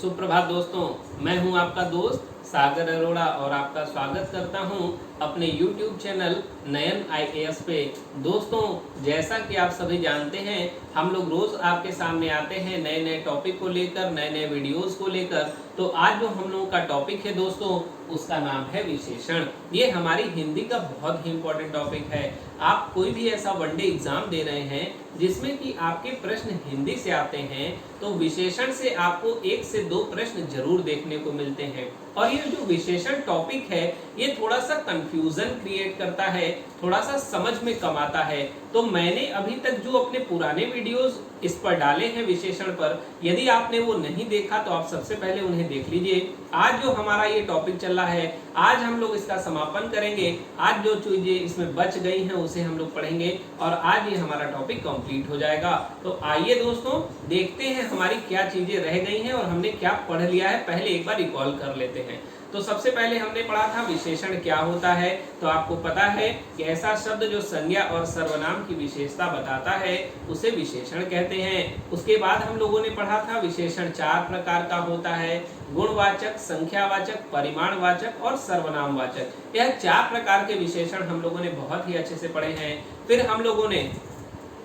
सुप्रभात दोस्तों, मैं हूं आपका दोस्त सागर अरोड़ा और आपका स्वागत करता हूं अपने YouTube चैनल नयन IAS पे। दोस्तों, जैसा कि आप सभी जानते हैं, हम लोग रोज आपके सामने आते हैं नए नए टॉपिक को लेकर, नए नए वीडियोस को लेकर। तो आज जो हम लोगों का टॉपिक है दोस्तों, उसका नाम है विशेषण। ये हमारी हिंदी का बहुत ही इंपॉर्टेंट टॉपिक है। आप कोई भी ऐसा वनडे एग्जाम दे रहे हैं जिसमें कि आपके प्रश्न हिंदी से आते हैं, तो विशेषण से आपको 1 से 2 प्रश्न जरूर देखने को मिलते हैं। और ये जो विशेषण टॉपिक है, ये थोड़ा सा कंफ्यूजन क्रिएट करता है, थोड़ा सा समझ में कम आता है। तो मैंने अभी तक जो अपने पुराने वीडियोस इस पर डाले हैं विशेषण पर, यदि आपने वो नहीं देखा तो आप सबसे पहले उन्हें देख लीजिए। आज जो हमारा ये टॉपिक चल रहा है, आज हम लोग इसका समापन करेंगे। आज जो चीजें इसमें बच गई हैं उसे हम लोग पढ़ेंगे और आज ये हमारा टॉपिक कंप्लीट हो जाएगा। तो आइए दोस्तों, देखते हैं हमारी क्या चीजें रह गई हैं और हमने क्या पढ़ लिया है। पहले एक बार रिकॉल कर लेते हैं। तो सबसे पहले हमने पढ़ा था विशेषण क्या होता है। तो आपको पता है कि ऐसा शब्द जो संज्ञा और सर्वनाम की विशेषता बताता है उसे विशेषण कहते हैं। उसके बाद हम लोगों ने पढ़ा था विशेषण 4 प्रकार का होता है: गुणवाचक, संख्यावाचक, परिमाणवाचक और सर्वनामवाचक। यह 4 प्रकार के विशेषण हम लोगों ने बहुत ही अच्छे से पढ़े हैं। फिर हम लोगों ने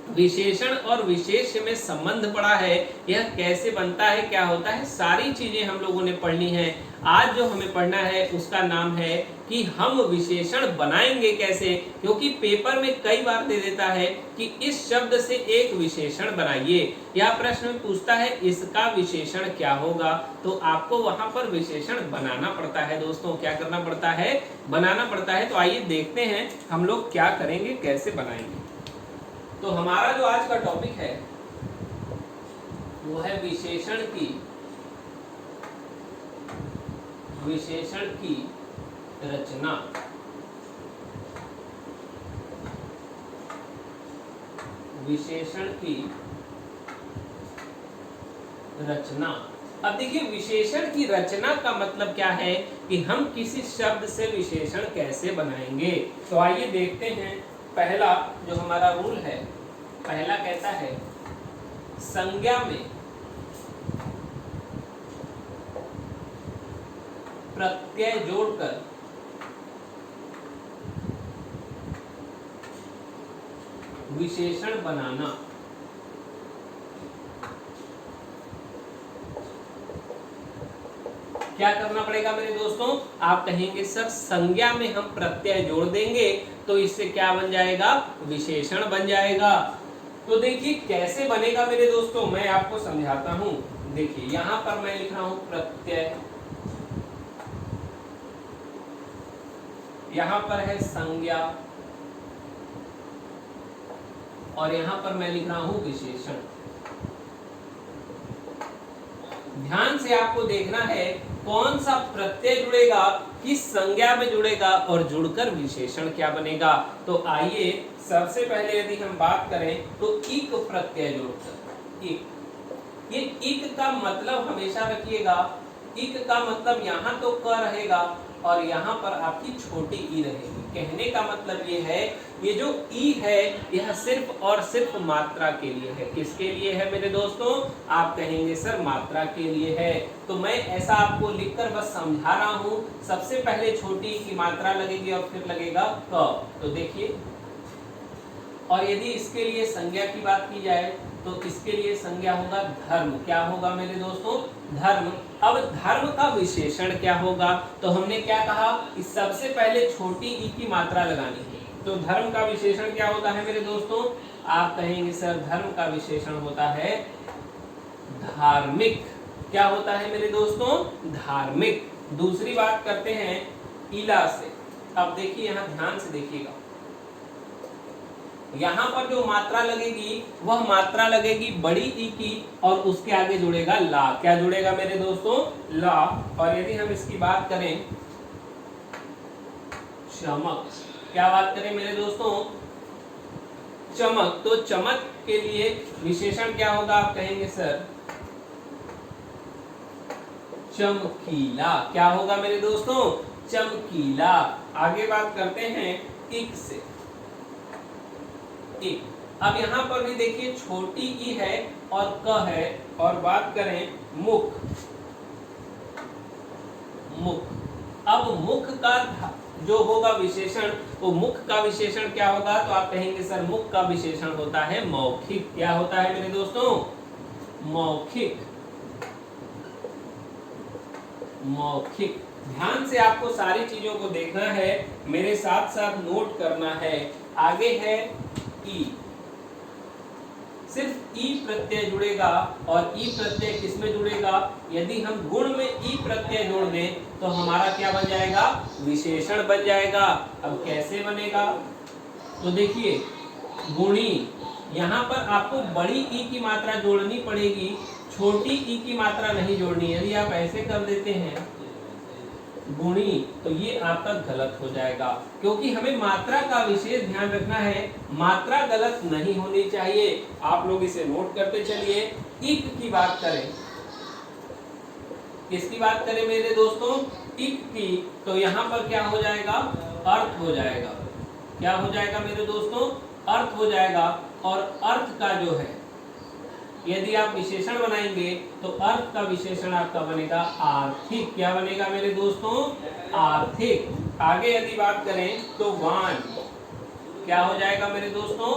विशेषण और विशेष में संबंध पढ़ा है, यह कैसे बनता है, क्या होता है, सारी चीजें हम लोगों ने पढ़नी है। आज जो हमें पढ़ना है उसका नाम है कि हम विशेषण बनाएंगे कैसे, क्योंकि पेपर में कई बार दे देता है कि इस शब्द से एक विशेषण बनाइए। यह प्रश्न पूछता है इसका विशेषण क्या होगा, तो आपको वहां पर विशेषण बनाना पड़ता है। दोस्तों, क्या करना पड़ता है? बनाना पड़ता है। तो आइए देखते हैं हम लोग क्या करेंगे, कैसे बनाएंगे। तो हमारा जो आज का टॉपिक है वो है विशेषण की रचना। विशेषण की रचना। अब देखिए, विशेषण की रचना का मतलब क्या है कि हम किसी शब्द से विशेषण कैसे बनाएंगे। तो आइए देखते हैं। पहला जो हमारा रूल है, पहला कहता है संज्ञा में प्रत्यय जोड़कर विशेषण बनाना। क्या करना पड़ेगा मेरे दोस्तों? आप कहेंगे सर संज्ञा में हम प्रत्यय जोड़ देंगे तो इससे क्या बन जाएगा? विशेषण बन जाएगा। तो देखिए कैसे बनेगा मेरे दोस्तों, मैं आपको समझाता हूं। देखिए यहां पर मैं लिख रहा हूं प्रत्यय, यहां पर है संज्ञा और यहां पर मैं लिख रहा हूं विशेषण। ध्यान से आपको देखना है कौन सा प्रत्यय जुड़ेगा, किस संज्ञा में जुड़ेगा और जुड़कर विशेषण क्या बनेगा। तो आइए सबसे पहले यदि हम बात करें तो इक प्रत्यय जोड़कर। इक, ये इक का मतलब हमेशा रखिएगा, इक का मतलब यहाँ तो क रहेगा और यहाँ पर आपकी छोटी ई रहेगी। कहने का मतलब ये है, ये जो ई है यह सिर्फ और सिर्फ मात्रा के लिए है। किसके लिए है मेरे दोस्तों? आप कहेंगे सर मात्रा के लिए है। तो मैं ऐसा आपको लिखकर बस समझा रहा हूं। सबसे पहले छोटी ई की मात्रा लगेगी और फिर लगेगा क। तो देखिए, और यदि इसके लिए संज्ञा की बात की जाए तो इसके लिए संज्ञा होगा धर्म। क्या होगा मेरे दोस्तों? धर्म। अब धर्म का विशेषण क्या होगा? तो हमने क्या कहा कि सबसे पहले छोटी ई की मात्रा लगानी है। तो धर्म का विशेषण क्या होता है मेरे दोस्तों? आप कहेंगे सर धर्म का विशेषण होता है धार्मिक। क्या होता है मेरे दोस्तों? धार्मिक। दूसरी बात करते हैं इला से। अब देखिए यहां ध्यान से देखिएगा, यहां पर जो मात्रा लगेगी वह मात्रा लगेगी बड़ी ई की और उसके आगे जुड़ेगा ला। क्या जुड़ेगा मेरे दोस्तों? ला। और यदि हम इसकी बात करें चमक, क्या बात करें मेरे दोस्तों? चमक। तो चमक के लिए विशेषण क्या होगा? आप कहेंगे सर चमकीला। क्या होगा मेरे दोस्तों? चमकीला। आगे बात करते हैं इक से। इक, अब यहाँ पर भी देखिए छोटी ई है और क है। और बात करें मुख, अब मुख का जो होगा विशेषण, वो मुख का विशेषण क्या होगा? तो आप कहेंगे सर मुख का विशेषण होता है मौखिक। क्या होता है मेरे दोस्तों? मौखिक। मौखिक। ध्यान से आपको सारी चीजों को देखना है, मेरे साथ साथ नोट करना है। आगे है ई, सिर्फ ई प्रत्यय जुड़ेगा और ई प्रत्यय किसमें जुड़ेगा? यदि हम गुण में ई प्रत्यय जोड़ दें तो हमारा क्या बन जाएगा? विशेषण बन जाएगा। अब कैसे बनेगा? तो देखिए, गुणी, यहाँ पर आपको बड़ी ई की मात्रा जोड़नी पड़ेगी, छोटी ई की मात्रा नहीं जोड़नी। यदि आप ऐसे कर देते हैं गुणी, तो ये आपका गलत हो जाएगा, क्योंकि हमें मात्रा का विशेष ध्यान रखना है, मात्रा गलत नहीं होनी चाहिए। आप लोग इसे नोट करते चलिए। इक की बात करें, किसकी बात करें मेरे दोस्तों? इक की, तो यहाँ पर क्या हो जाएगा? अर्थ हो जाएगा। क्या हो जाएगा मेरे दोस्तों? अर्थ हो जाएगा। और अर्थ का जो है, यदि आप विशेषण बनाएंगे तो अर्थ का विशेषण आपका बनेगा आर्थिक। क्या बनेगा मेरे दोस्तों? आर्थिक। आगे यदि बात करें तो वान, क्या हो जाएगा मेरे दोस्तों?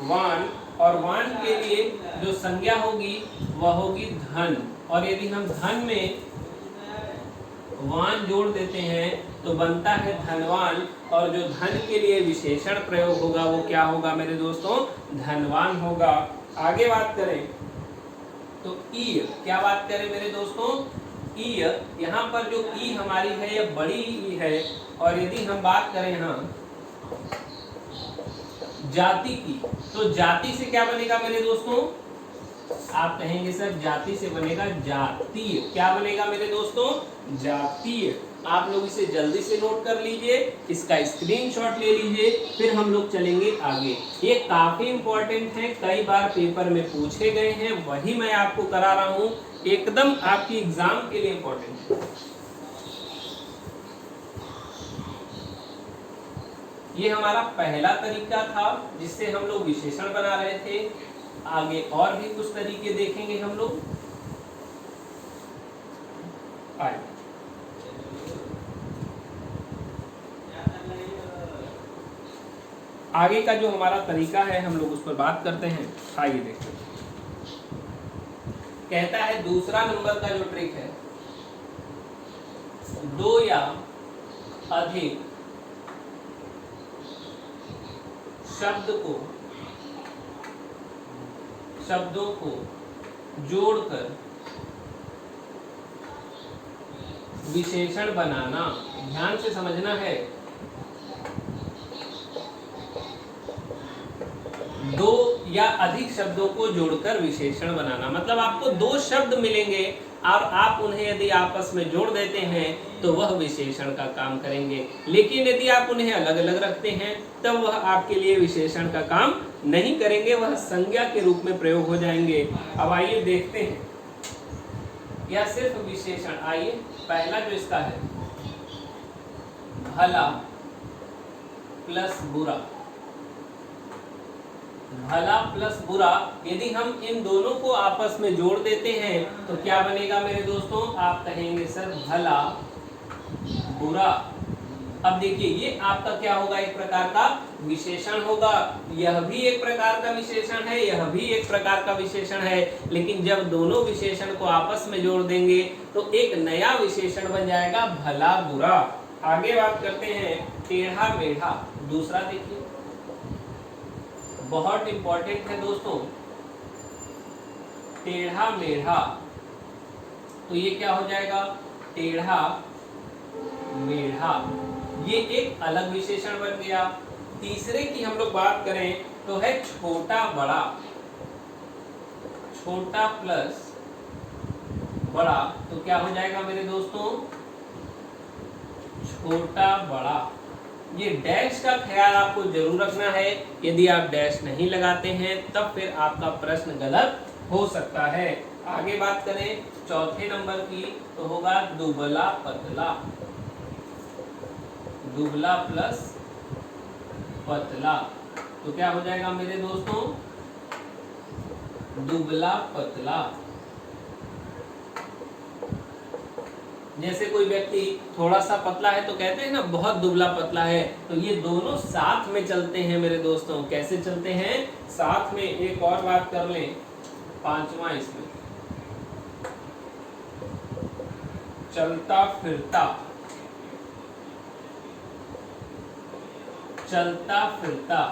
वान। और वान के लिए जो संज्ञा होगी वह होगी धन, और यदि हम धन में वान जोड़ देते हैं तो बनता है धनवान, और जो धन के लिए विशेषण प्रयोग होगा वो क्या होगा मेरे दोस्तों? धनवान होगा। आगे बात करें तो ई, क्या बात करें मेरे दोस्तों? ई, यहाँ पर जो ई हमारी है यह बड़ी ई है, और यदि हम बात करें यहाँ जाति की, तो जाति से क्या बनेगा मेरे दोस्तों? आप कहेंगे सर जाति से बनेगा जातीय। क्या बनेगा मेरे दोस्तों? जातीय। आप लोग इसे जल्दी से नोट कर लीजिए, इसका स्क्रीनशॉट ले लीजिए, फिर हम लोग चलेंगे आगे। ये काफी इंपॉर्टेंट है, कई बार पेपर में पूछे गए हैं, वही मैं आपको करा रहा हूँ, एकदम आपकी एग्जाम के लिए इंपॉर्टेंट है। ये हमारा पहला तरीका था जिससे हम लोग विशेषण बना रहे थे। आगे और भी कुछ तरीके देखेंगे हम लोग। आइए, आगे का जो हमारा तरीका है हम लोग उस पर बात करते हैं। आइए देखते हैं। कहता है दूसरा नंबर का जो ट्रिक है, दो या अधिक शब्दों को जोड़कर विशेषण बनाना। ध्यान से समझना है। दो या अधिक शब्दों को जोड़कर विशेषण बनाना, मतलब आपको दो शब्द मिलेंगे और आप उन्हें यदि आपस में जोड़ देते हैं तो वह विशेषण का काम करेंगे, लेकिन यदि आप उन्हें अलग अलग रखते हैं तब वह आपके लिए विशेषण का काम नहीं करेंगे, वह संज्ञा के रूप में प्रयोग हो जाएंगे। अब आइए देखते हैं, यह सिर्फ विशेषण। आइए, पहला जो इसका है, भला प्लस बुरा। भला प्लस बुरा, यदि हम इन दोनों को आपस में जोड़ देते हैं तो क्या बनेगा मेरे दोस्तों? आप कहेंगे सर भला बुरा। अब देखिए, ये आपका क्या होगा? एक प्रकार का विशेषण होगा। यह भी एक प्रकार का विशेषण है, यह भी एक प्रकार का विशेषण है, लेकिन जब दोनों विशेषण को आपस में जोड़ देंगे तो एक नया विशेषण बन जाएगा, भला बुरा। आगे बात करते हैं टेढ़ा मेढ़ा। दूसरा देखिए, बहुत इंपॉर्टेंट है दोस्तों, टेढ़ा मेढ़ा। तो ये क्या हो जाएगा? टेढ़ा मेढ़ा। ये एक अलग विशेषण बन गया। तीसरे की हम लोग बात करें तो है छोटा बड़ा। छोटा प्लस बड़ा, तो क्या हो जाएगा मेरे दोस्तों? छोटा बड़ा। ये डैश का ख्याल आपको जरूर रखना है, यदि आप डैश नहीं लगाते हैं तब फिर आपका प्रश्न गलत हो सकता है। आगे बात करें चौथे नंबर की तो होगा दुबला पतला। दुबला प्लस पतला, तो क्या हो जाएगा मेरे दोस्तों? दुबला पतला। जैसे कोई व्यक्ति थोड़ा सा पतला है तो कहते हैं ना बहुत दुबला पतला है, तो ये दोनों साथ में चलते हैं मेरे दोस्तों। कैसे चलते हैं? साथ में। एक और बात कर लें, पांचवा इसमें, चलता फिरता। चलता फिरता,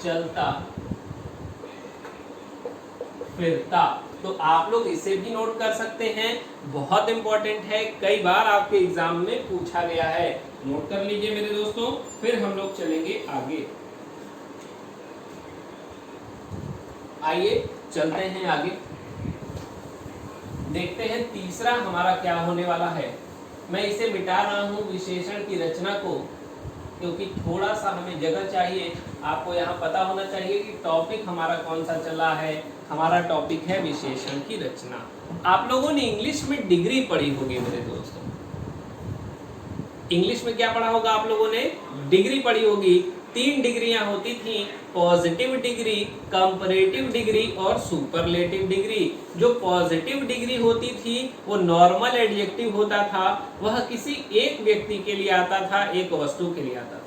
चलता फिरता। तो आप लोग इसे भी नोट कर सकते हैं, बहुत इंपॉर्टेंट है, कई बार आपके एग्जाम में पूछा गया है। नोट कर लीजिए मेरे दोस्तों, फिर हम लोग चलेंगे आगे। आइए चलते हैं आगे, देखते हैं तीसरा हमारा क्या होने वाला है। मैं इसे मिटा रहा हूं विशेषण की रचना को, क्योंकि थोड़ा सा हमें जगह चाहिए। आपको यहाँ पता होना चाहिए कि टॉपिक हमारा कौन सा चला है। हमारा टॉपिक है विशेषण की रचना। आप लोगों ने इंग्लिश में डिग्री पढ़ी होगी मेरे दोस्तों। इंग्लिश में क्या पढ़ा होगा आप लोगों ने? डिग्री पढ़ी होगी। 3 डिग्रियां होती थी, पॉजिटिव डिग्री, कंपैरेटिव डिग्री और सुपरलेटिव डिग्री। जो पॉजिटिव डिग्री होती थी वो नॉर्मल एडजेक्टिव होता था, वह किसी एक व्यक्ति के लिए आता था, एक वस्तु के लिए आता था।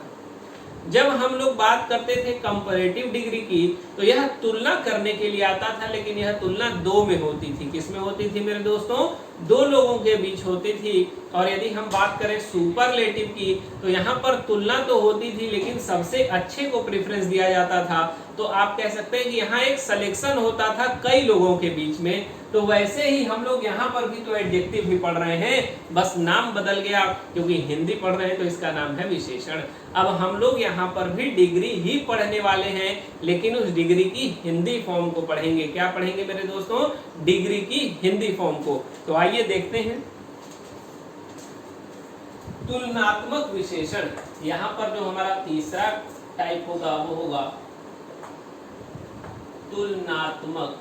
जब हम लोग बात करते थे कंपैरेटिव डिग्री की, तो यह तुलना करने के लिए आता था, लेकिन यह तुलना 2 में होती थी। किस में होती थी मेरे दोस्तों? 2 लोगों के बीच होती थी। और यदि हम बात करें सुपरलेटिव की, तो यहाँ पर तुलना तो होती थी, लेकिन सबसे अच्छे को प्रेफरेंस दिया जाता था। तो आप कह सकते हैं कि यहाँ एक सिलेक्शन होता था कई लोगों के बीच में। तो वैसे ही हम लोग यहाँ पर भी तो एडजेक्टिव भी पढ़ रहे हैं, बस नाम बदल गया, क्योंकि हिंदी पढ़ रहे हैं तो इसका नाम है विशेषण। अब हम लोग यहाँ पर भी डिग्री ही पढ़ने वाले हैं, लेकिन उस डिग्री की हिंदी फॉर्म को पढ़ेंगे। क्या पढ़ेंगे मेरे दोस्तों? डिग्री की हिंदी फॉर्म को। तो आइए देखते हैं। तुलनात्मक विशेषण, यहाँ पर जो हमारा तीसरा टाइप होगा वो होगा तुलनात्मक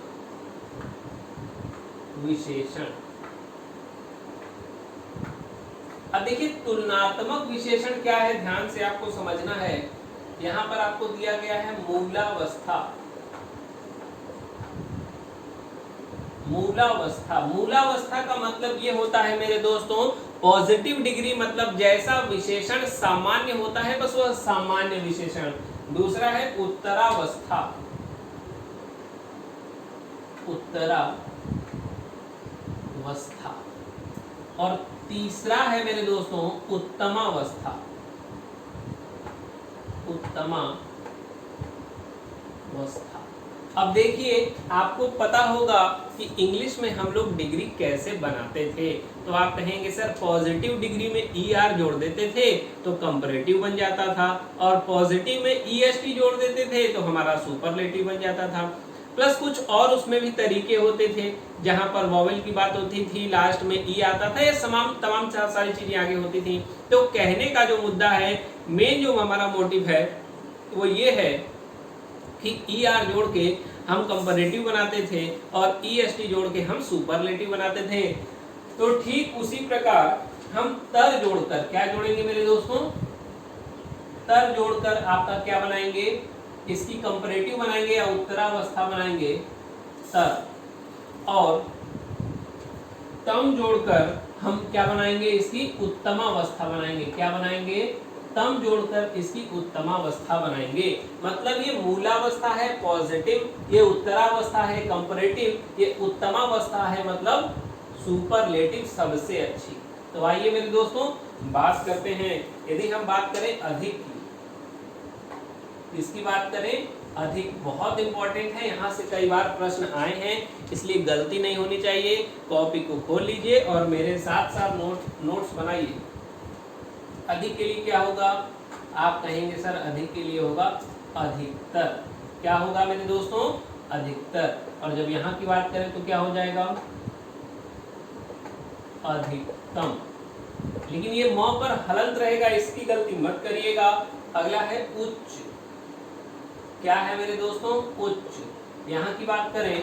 विशेषण। अब देखिए तुलनात्मक विशेषण क्या है, ध्यान से आपको समझना है। यहां पर आपको दिया गया है मूलावस्था। मूलावस्था, मूलावस्था का मतलब ये होता है मेरे दोस्तों, पॉजिटिव डिग्री मतलब जैसा विशेषण सामान्य होता है बस वह सामान्य विशेषण। दूसरा है उत्तरावस्था। उत्तरावस्था। और तीसरा है मेरे दोस्तों उत्तमावस्था। उत्तमावस्था। अब देखिए आपको पता होगा कि इंग्लिश में हम लोग डिग्री कैसे बनाते थे। तो आप कहेंगे सर पॉजिटिव डिग्री में ER जोड़ देते थे तो कंपैरेटिव बन जाता था, और पॉजिटिव में EST जोड़ देते थे तो हमारा सुपरलेटिव बन जाता था। प्लस कुछ और उसमें भी तरीके होते थे, जहां पर वॉवेल की बात होती थी, लास्ट में ई आता था, ये तमाम सारी चीजें आगे होती थी। तो कहने का जो मुद्दा है, मेन जो हमारा मोटिव है वो ये है कि ER जोड़ के हम कंपैरेटिव बनाते थे और EST जोड़ के हम सुपरलेटिव बनाते थे। तो ठीक उसी प्रकार हम तर जोड़कर, क्या जोड़ेंगे मेरे दोस्तों? तर जोड़कर आपका क्या बनाएंगे? इसकी कंपैरेटिव बनाएंगे या उत्तरावस्था बनाएंगे? तर। और तम जोड़कर हम क्या बनाएंगे? इसकी उत्तमावस्था बनाएंगे। क्या बनाएंगे? तम जोड़कर इसकी उत्तमावस्था बनाएंगे। मतलब ये मूलावस्था है पॉजिटिव, ये उत्तरावस्था है कंपैरेटिव, ये उत्तमावस्था है मतलब सुपरलेटिव, सबसे अच्छी। तो आइए मेरे दोस्तों बात करते हैं। यदि हम बात करें अधिक की, इसकी बात करें अधिक, बहुत इंपॉर्टेंट है, यहाँ से कई बार प्रश्न आए हैं, इसलिए गलती नहीं होनी चाहिए। कॉपी को खोल लीजिए और मेरे साथ साथ नोट्स बनाइए। अधिक के लिए क्या होगा? आप कहेंगे सर अधिक के लिए होगा अधिकतर। क्या होगा मेरे दोस्तों? अधिकतर। और जब यहाँ की बात करें तो क्या हो जाएगा? अधिकतम। लेकिन ये म पर हलंत रहेगा, इसकी गलती मत करिएगा। अगला है उच्च। क्या है मेरे दोस्तों? उच्च। यहाँ की बात करें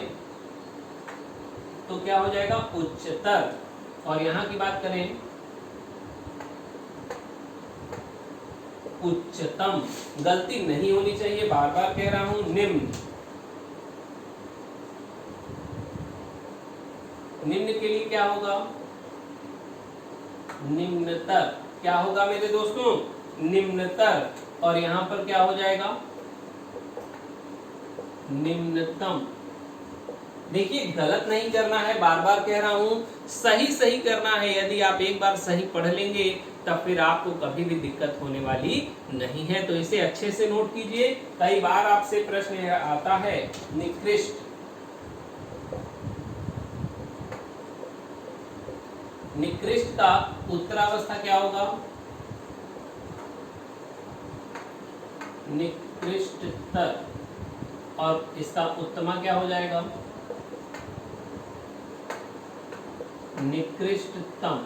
तो क्या हो जाएगा? उच्चतर। और यहाँ की बात करें उच्चतम। गलती नहीं होनी चाहिए, बार बार कह रहा हूं। निम्न। निम्न के लिए क्या होगा? निम्नतर, क्या होगा मेरे दोस्तों? निम्नतर। और यहां पर क्या हो जाएगा? निम्नतम। देखिए गलत नहीं करना है, बार बार कह रहा हूं, सही सही करना है। यदि आप एक बार सही पढ़ लेंगे तब फिर आपको कभी भी दिक्कत होने वाली नहीं है। तो इसे अच्छे से नोट कीजिए। कई बार आपसे प्रश्न आता है निकृष्ट। निकृष्ट का उत्तरावस्था क्या होगा? निकृष्टतर। और इसका उत्तमा क्या हो जाएगा? निकृष्टतम।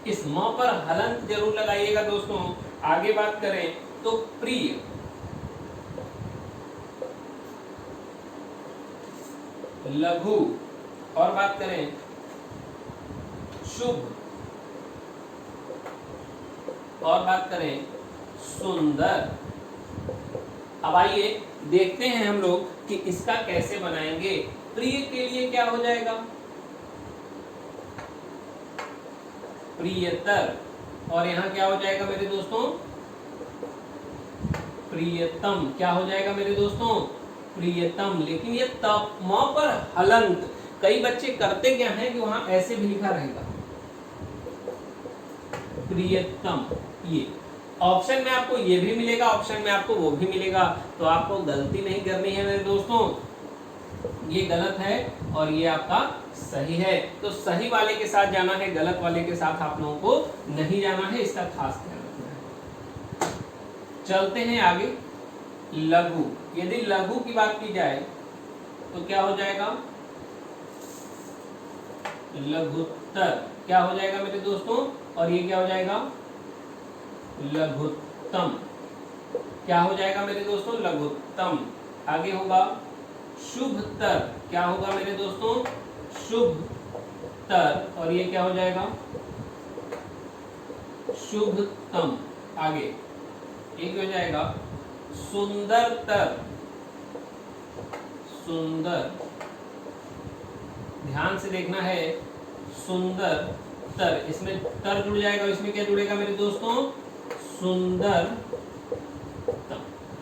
इस म पर हलंत जरूर लगाइएगा दोस्तों। आगे बात करें तो प्रिय, लघु, और बात करें शुभ, और बात करें सुंदर। अब आइए देखते हैं हम लोग कि इसका कैसे बनाएंगे। प्रिय के लिए क्या हो जाएगा? प्रियतर। और यहां क्या हो जाएगा मेरे दोस्तों? प्रियतम। क्या हो जाएगा मेरे दोस्तों? प्रियतम। लेकिन ये म पर हलंत, कई बच्चे करते क्या हैं कि वहां ऐसे भी लिखा रहेगा प्रियतम। ये ऑप्शन में आपको ये भी मिलेगा, ऑप्शन में आपको वो भी मिलेगा। तो आपको गलती नहीं करनी है मेरे दोस्तों। ये गलत है और ये आपका सही है। तो सही वाले के साथ जाना है, गलत वाले के साथ आप लोगों को नहीं जाना है। इसका खास ध्यान रखना है। चलते हैं आगे। लघु, यदि लघु की बात की जाए तो क्या हो जाएगा? लघुत्तर। क्या हो जाएगा मेरे दोस्तों? और ये क्या हो जाएगा? लघुत्तम। क्या हो जाएगा मेरे दोस्तों? लघुत्तम। आगे होगा शुभतर। क्या होगा मेरे दोस्तों? शुभतर। और ये क्या हो जाएगा? शुभतम। आगे एक हो जाएगा सुंदरतर। सुंदर, ध्यान से देखना है। सुंदर तर, इसमें तर जुड़ जाएगा। इसमें क्या जुड़ेगा मेरे दोस्तों? सुंदर।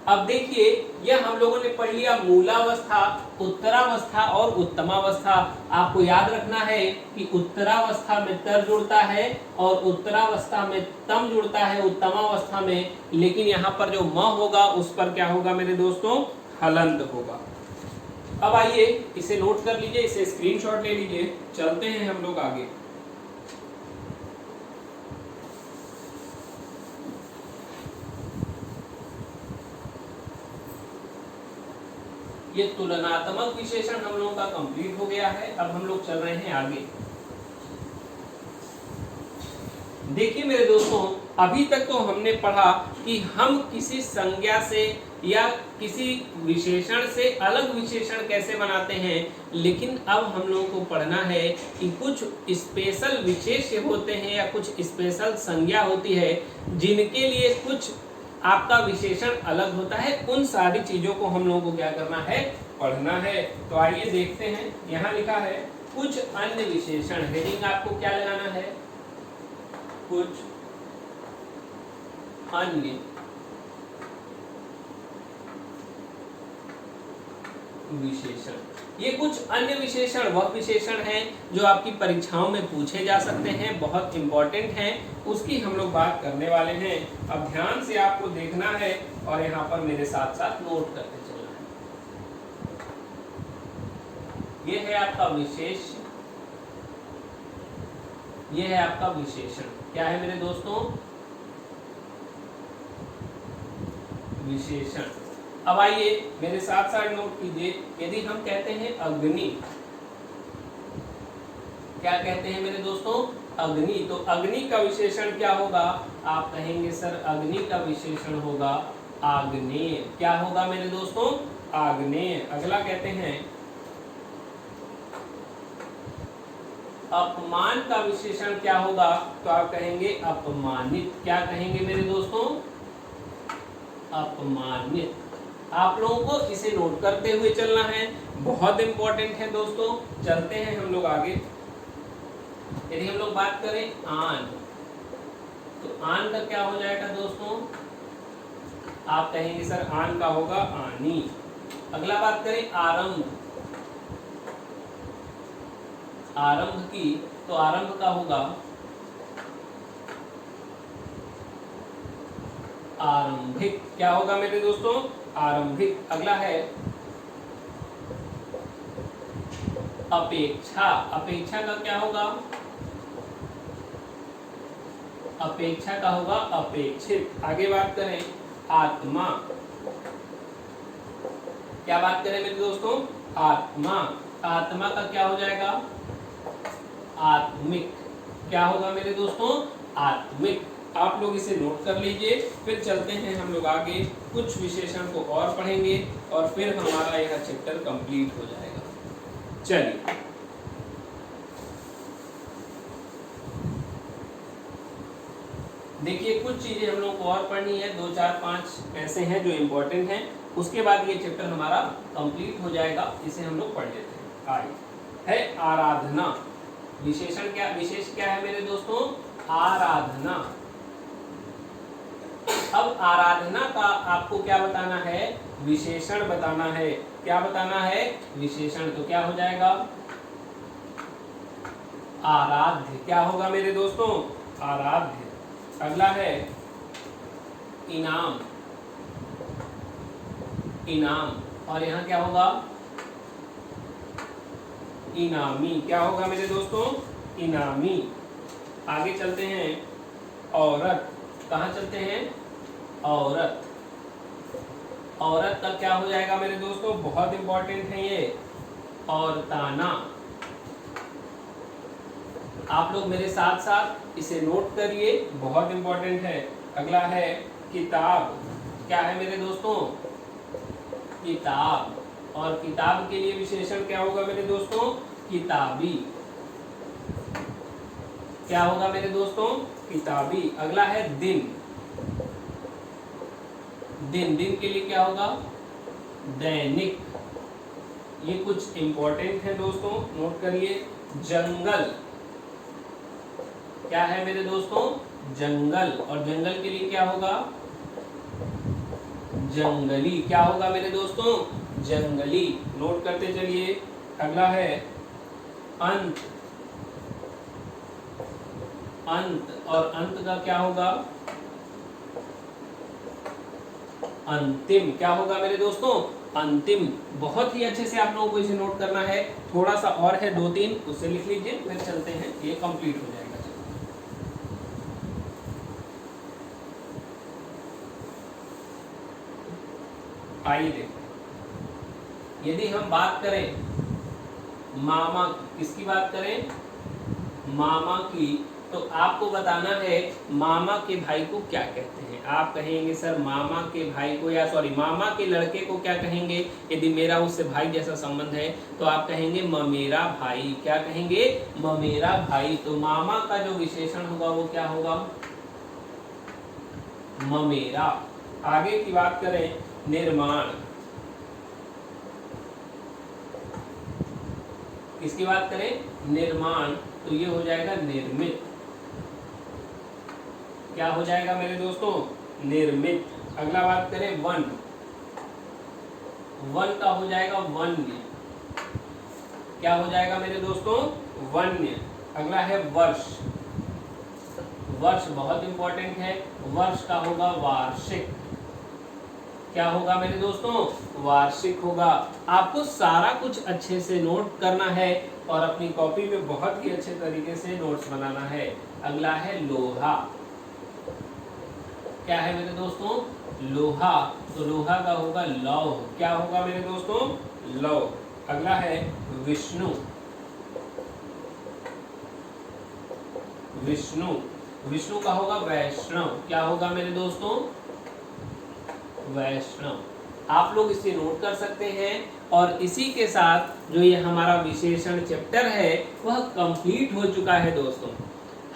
अब देखिए यह हम लोगों ने पढ़ लिया मूलावस्था, उत्तरावस्था और उत्तमावस्था। आपको याद रखना है कि उत्तरावस्था में तर जुड़ता है और उत्तरावस्था में तम जुड़ता है उत्तमावस्था में। लेकिन यहाँ पर जो म होगा उस पर क्या होगा मेरे दोस्तों? हलंत होगा। अब आइए इसे नोट कर लीजिए, इसे स्क्रीनशॉट ले लीजिए। चलते हैं हम लोग आगे। ये तुलनात्मक विशेषण हम लोगों का कंप्लीट हो गया है। अब हम लोग चल रहे हैं आगे। देखिए मेरे दोस्तों, अभी तक तो हमने पढ़ा कि हम किसी संज्ञा से या किसी विशेषण से अलग विशेषण कैसे बनाते हैं। लेकिन अब हम लोगों को पढ़ना है कि कुछ स्पेशल विशेष्य होते हैं या कुछ स्पेशल संज्ञा होती है जिनके लिए कुछ आपका विशेषण अलग होता है। उन सारी चीजों को हम लोगों को क्या करना है? पढ़ना है। तो आइए देखते हैं। यहाँ लिखा है कुछ अन्य विशेषण। हेडिंग आपको क्या लगाना है? कुछ अन्य विशेषण। ये कुछ अन्य विशेषण वह विशेषण हैं जो आपकी परीक्षाओं में पूछे जा सकते हैं, बहुत इंपॉर्टेंट हैं, उसकी हम लोग बात करने वाले हैं। अब ध्यान से आपको देखना है और यहाँ पर मेरे साथ साथ नोट करते चलना है। ये है आपका विशेष, ये है आपका विशेषण। क्या है मेरे दोस्तों? विशेषण। अब आइए मेरे साथ साथ नोट कीजिए। यदि हम कहते हैं अग्नि, क्या कहते हैं मेरे दोस्तों? अग्नि। तो अग्नि का विशेषण क्या होगा? आप कहेंगे सर अग्नि का विशेषण होगा आग्नेय। क्या होगा मेरे दोस्तों? आग्नेय। अगला कहते हैं अपमान का विशेषण क्या होगा? तो आप कहेंगे अपमानित। क्या कहेंगे मेरे दोस्तों? अपमानित। आप लोगों को इसे नोट करते हुए चलना है, बहुत इंपॉर्टेंट है दोस्तों। चलते हैं हम लोग आगे। यदि हम लोग बात करें आन, तो आन का क्या हो जाएगा दोस्तों? आप कहेंगे सर आन का होगा आनी। अगला बात करें आरंभ, आरंभ की, तो आरंभ का होगा आरंभिक। क्या होगा मेरे दोस्तों? आरंभिक। अगला है अपेक्षा, अपेक्षा का क्या होगा? अपेक्षा का होगा अपेक्षित। आगे बात करें आत्मा, क्या बात करें मेरे दोस्तों? आत्मा, आत्मा का क्या हो जाएगा? आत्मिक। क्या होगा मेरे दोस्तों? आत्मिक। आप लोग इसे नोट कर लीजिए, फिर चलते हैं हम लोग आगे, कुछ विशेषण को और पढ़ेंगे और फिर हमारा यह चैप्टर कंप्लीट हो जाएगा। चलिए देखिए, कुछ चीजें हम लोग को और पढ़नी है, 2 4 5 ऐसे हैं जो इम्पोर्टेंट हैं, उसके बाद ये चैप्टर हमारा कंप्लीट हो जाएगा। इसे हम लोग पढ़ लेते हैं। आइए, है आराधना। विशेषण क्या, विशेष क्या है मेरे दोस्तों? आराधना। अब आराधना का आपको क्या बताना है? विशेषण बताना है। क्या बताना है? विशेषण। तो क्या हो जाएगा? आराध्य। क्या होगा मेरे दोस्तों? आराध्य। अगला है इनाम, इनाम, और यहाँ क्या होगा? इनामी। क्या होगा मेरे दोस्तों? इनामी। आगे चलते हैं औरत। कहाँ चलते हैं? औरत। औरत का क्या हो जाएगा मेरे दोस्तों? बहुत इंपॉर्टेंट है ये, औरताना। आप लोग मेरे साथ साथ इसे नोट करिए, बहुत इंपॉर्टेंट है। अगला है किताब। क्या है मेरे दोस्तों? किताब। और किताब के लिए विशेषण क्या होगा मेरे दोस्तों? किताबी। क्या होगा मेरे दोस्तों? किताबी। अगला है दिन। दिन, दिन के लिए क्या होगा? दैनिक। ये कुछ इंपॉर्टेंट है दोस्तों, नोट करिए। जंगल। क्या है मेरे दोस्तों? जंगल। और जंगल के लिए क्या होगा? जंगली। क्या होगा मेरे दोस्तों? जंगली। नोट करते चलिए। अगला है अंत। अंत, और अंत का क्या होगा? अंतिम। क्या होगा मेरे दोस्तों? अंतिम। बहुत ही अच्छे से आप लोगों को इसे नोट करना है। थोड़ा सा और है 2 3, उसे लिख लीजिए, फिर चलते हैं, ये कंप्लीट हो जाएगा। आइए देखो, यदि हम बात करें मामा, किसकी बात करें? मामा की, तो आपको बताना है मामा के भाई को क्या कहते हैं। आप कहेंगे सर मामा के भाई को, या सॉरी मामा के लड़के को क्या कहेंगे? यदि मेरा उससे भाई जैसा संबंध है तो आप कहेंगे ममेरा भाई। क्या कहेंगे? ममेरा भाई। तो मामा का जो विशेषण होगा वो क्या होगा? ममेरा। आगे की बात करें निर्माण, किसकी बात करें? निर्माण, तो ये हो जाएगा निर्मित। क्या हो जाएगा मेरे दोस्तों? निर्मित। अगला बात करें वन। वन का हो जाएगा वन्य। क्या हो जाएगा मेरे दोस्तों? वन्य। अगला है वर्ष। वर्ष बहुत इंपॉर्टेंट है, वर्ष का होगा वार्षिक। क्या होगा मेरे दोस्तों? वार्षिक होगा। आपको सारा कुछ अच्छे से नोट करना है और अपनी कॉपी में बहुत ही अच्छे तरीके से नोट्स बनाना है। अगला है लोहा। क्या है मेरे दोस्तों? लोहा। तो लोहा का होगा लौह। क्या होगा मेरे दोस्तों? लौह। अगला है विष्णु। विष्णु, विष्णु का होगा वैष्णव। क्या होगा मेरे दोस्तों? वैष्णव। आप लोग इसे नोट कर सकते हैं और इसी के साथ जो ये हमारा विशेषण चैप्टर है वह कंप्लीट हो चुका है दोस्तों।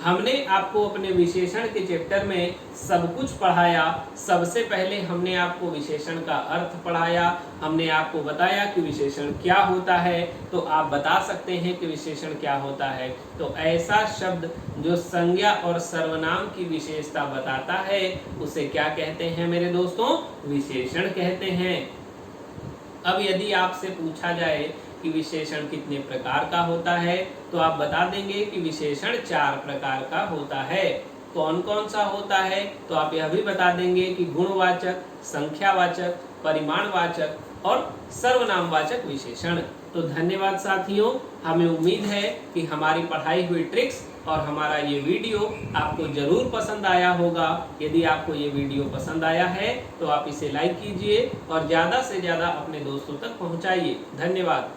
हमने आपको अपने विशेषण के चैप्टर में सब कुछ पढ़ाया। सबसे पहले हमने आपको विशेषण का अर्थ पढ़ाया, हमने आपको बताया कि विशेषण क्या होता है। तो आप बता सकते हैं कि विशेषण क्या होता है। तो ऐसा शब्द जो संज्ञा और सर्वनाम की विशेषता बताता है उसे क्या कहते हैं मेरे दोस्तों? विशेषण कहते हैं। अब यदि आपसे पूछा जाए कि विशेषण कितने प्रकार का होता है तो आप बता देंगे कि विशेषण 4 प्रकार का होता है। कौन कौन सा होता है? तो आप यह भी बता देंगे कि गुणवाचक, संख्यावाचक, परिमाणवाचक और सर्वनामवाचक विशेषण। तो धन्यवाद साथियों, हमें उम्मीद है कि हमारी पढ़ाई हुई ट्रिक्स और हमारा ये वीडियो आपको जरूर पसंद आया होगा। यदि आपको ये वीडियो पसंद आया है तो आप इसे लाइक कीजिए और ज़्यादा से ज़्यादा अपने दोस्तों तक पहुंचाइए। धन्यवाद।